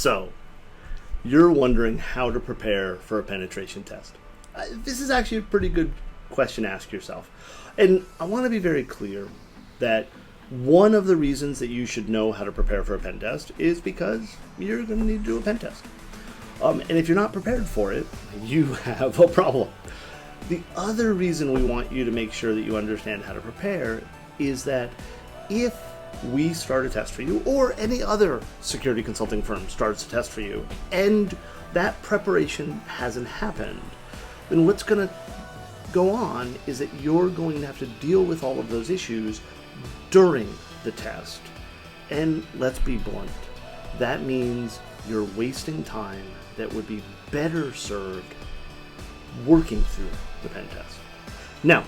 So, you're wondering how to prepare for a penetration test. This is actually a pretty good question to ask yourself. And I want to be very clear that one of the reasons that you should know how to prepare for a pen test is because you're going to need to do a pen test. And if you're not prepared for it, you have a problem. The other reason we want you to make sure that you understand how to prepare is that if we start a test for you, or any other security consulting firm starts a test for you, and that preparation hasn't happened, then what's going to go on is that you're going to have to deal with all of those issues during the test. And let's be blunt, that means you're wasting time that would be better served working through the pen test. Now,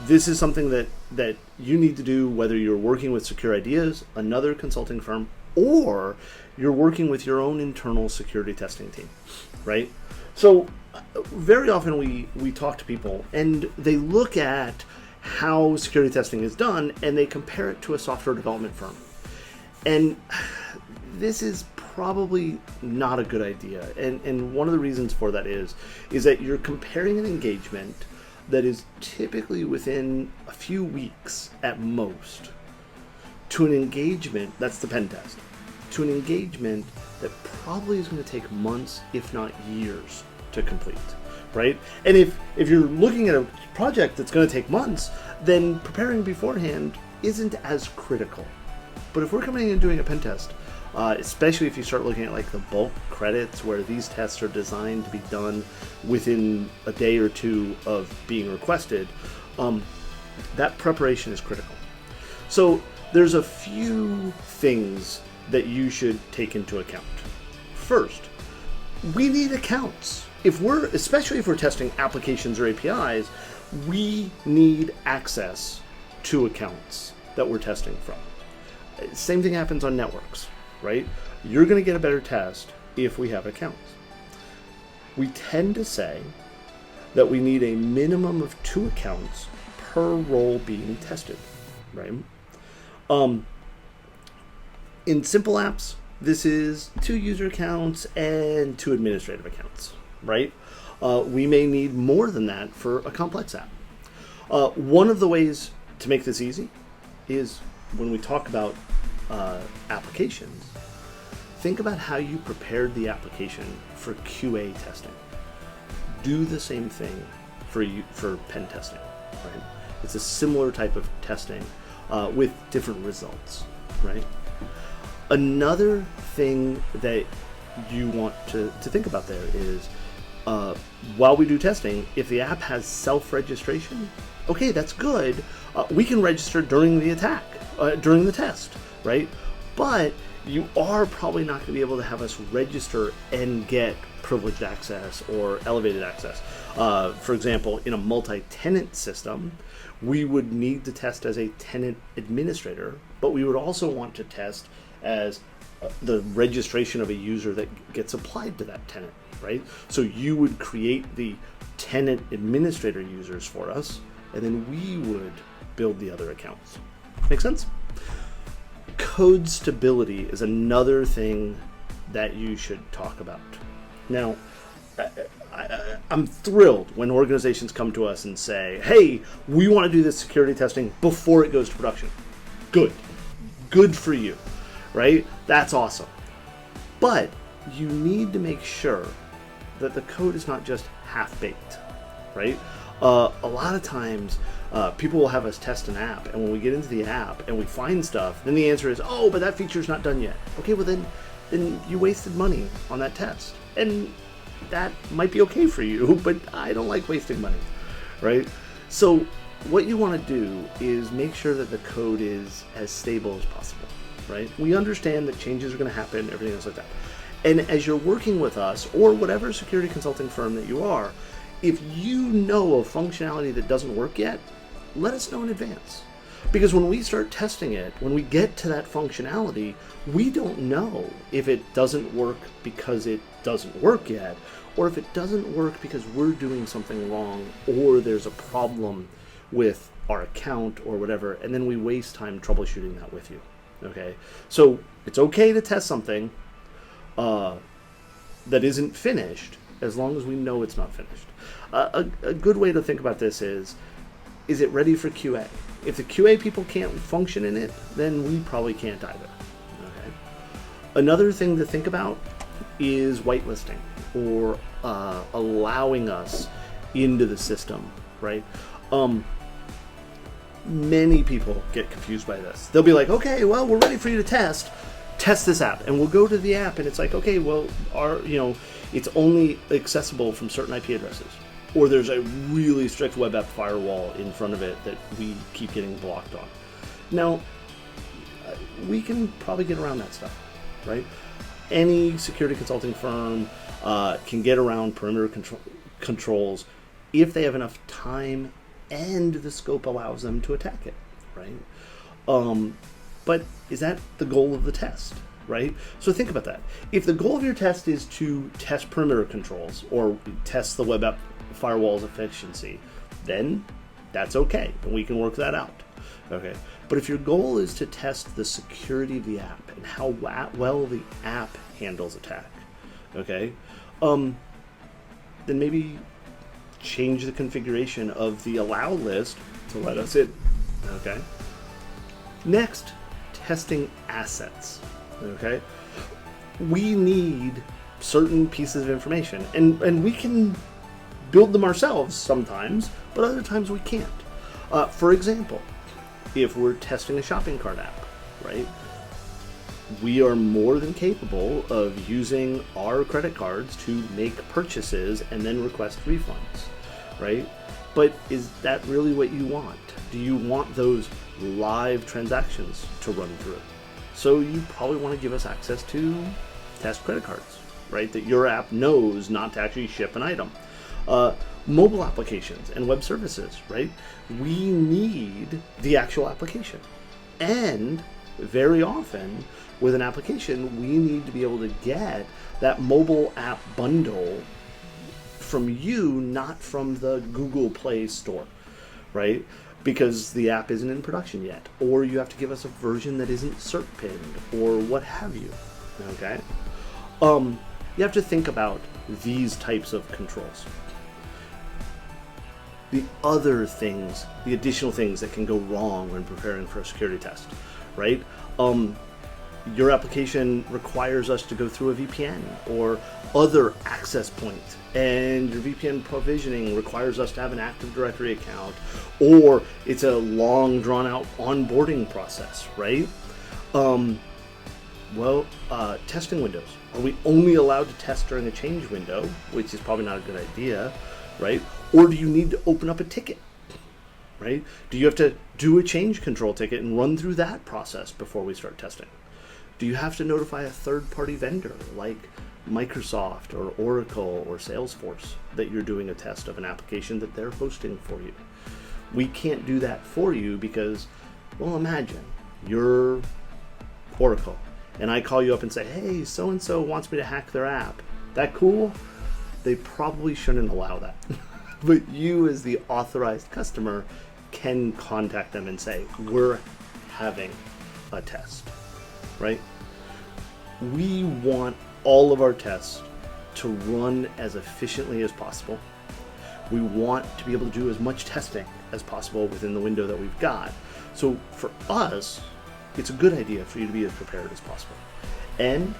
this is something that you need to do whether you're working with Secure Ideas, another consulting firm, or you're working with your own internal security testing team, right? So very often we talk to people and they look at how security testing is done and they compare it to a software development firm. And this is probably not a good idea. And one of the reasons for that is that you're comparing an engagement that is typically within a few weeks at most to an engagement, that's the pen test, to an engagement that probably is going to take months, if not years, to complete, right? And if you're looking at a project that's going to take months, then preparing beforehand isn't as critical. But if we're coming in and doing a pen test, especially if you start looking at like the bulk credits where these tests are designed to be done within a day or two of being requested, that preparation is critical. So there's a few things that you should take into account. First, we need accounts. Especially if we're testing applications or APIs, we need access to accounts that we're testing from. Same thing happens on networks, right? You're going to get a better test if we have accounts. We tend to say that we need a minimum of 2 accounts per role being tested, right? In simple apps, this is 2 user accounts and 2 administrative accounts, right? We may need more than that for a complex app. One of the ways to make this easy is when we talk about applications, think about how you prepared the application for QA testing. Do the same thing for pen testing, right? It's a similar type of testing with different results, right? Another thing that you want to think about there is while we do testing, if the app has self-registration, okay, that's good. We can register during the during the test, right? But you are probably not going to be able to have us register and get privileged access or elevated access. For example, in a multi-tenant system, we would need to test as a tenant administrator, but we would also want to test as the registration of a user that gets applied to that tenant, right? So you would create the tenant administrator users for us, and then we would build the other accounts. Make sense? Code stability is another thing that you should talk about. Now, I'm thrilled when organizations come to us and say, hey, we want to do this security testing before it goes to production. Good for you, right? That's awesome. But you need to make sure that the code is not just half-baked, right? A lot of times, people will have us test an app, and when we get into the app and we find stuff, then the answer is, oh, but that feature's not done yet. Okay, well then you wasted money on that test. And that might be okay for you, but I don't like wasting money, right? So what you want to do is make sure that the code is as stable as possible, right? We understand that changes are going to happen, everything else like that. And as you're working with us, or whatever security consulting firm that you are, if you know of functionality that doesn't work yet, let us know in advance. Because when we start testing it, when we get to that functionality, we don't know if it doesn't work because it doesn't work yet, or if it doesn't work because we're doing something wrong, or there's a problem with our account or whatever, and then we waste time troubleshooting that with you. Okay, so it's okay to test something that isn't finished as long as we know it's not finished. A good way to think about this is it ready for QA? If the QA people can't function in it, then we probably can't either. Okay. Another thing to think about is whitelisting, or allowing us into the system, right? Many people get confused by this. They'll be like, okay, well, we're ready for you to test this app. And we'll go to the app and it's like, okay, well, it's only accessible from certain IP addresses. Or there's a really strict web app firewall in front of it that we keep getting blocked on. Now, we can probably get around that stuff, right? Any security consulting firm can get around perimeter controls if they have enough time and the scope allows them to attack it, right? But is that the goal of the test, right? So think about that. If the goal of your test is to test perimeter controls or test the web app firewall's efficiency, then that's okay, and we can work that out, okay? But if your goal is to test the security of the app and how well the app handles attack, okay, then maybe change the configuration of the allow list to let us in, okay? Next, testing assets, okay? We need certain pieces of information, and we can build them ourselves sometimes, but other times we can't. For example, if we're testing a shopping cart app, right? We are more than capable of using our credit cards to make purchases and then request refunds, right? But is that really what you want? Do you want those live transactions to run through? So you probably want to give us access to test credit cards, right? That your app knows not to actually ship an item. Mobile applications and web services, right? We need the actual application. And very often with an application, we need to be able to get that mobile app bundle from you, not from the Google Play Store, right? Because the app isn't in production yet, or you have to give us a version that isn't cert pinned, or what have you, okay? You have to think about these types of controls. The other things, the additional things that can go wrong when preparing for a security test, right? Your application requires us to go through a VPN or other access point, and your VPN provisioning requires us to have an Active Directory account, or it's a long drawn out onboarding process, right? Testing windows. Are we only allowed to test during a change window, which is probably not a good idea, right? Or do you need to open up a ticket, right? Do you have to do a change control ticket and run through that process before we start testing? Do you have to notify a third-party vendor like Microsoft or Oracle or Salesforce that you're doing a test of an application that they're hosting for you? We can't do that for you because, well, imagine you're Oracle and I call you up and say, hey, so-and-so wants me to hack their app. That cool? They probably shouldn't allow that. But you as the authorized customer can contact them and say, we're having a test, right? We want all of our tests to run as efficiently as possible. We want to be able to do as much testing as possible within the window that we've got. So for us, it's a good idea for you to be as prepared as possible. And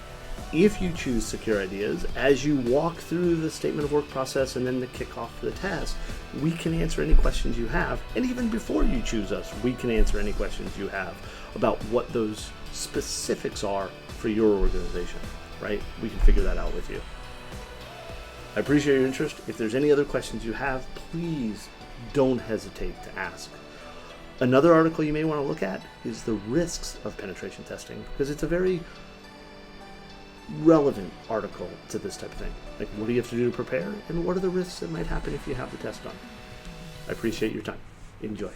if you choose Secure Ideas, as you walk through the statement of work process and then the kickoff for the test, we can answer any questions you have. And even before you choose us, we can answer any questions you have about what those specifics are for your organization, right? We can figure that out with you. I appreciate your interest. If there's any other questions you have, please don't hesitate to ask. Another article you may want to look at is the risks of penetration testing, because it's a very relevant article to this type of thing. Like, what do you have to do to prepare, and what are the risks that might happen if you have the test done? I appreciate your time. Enjoy.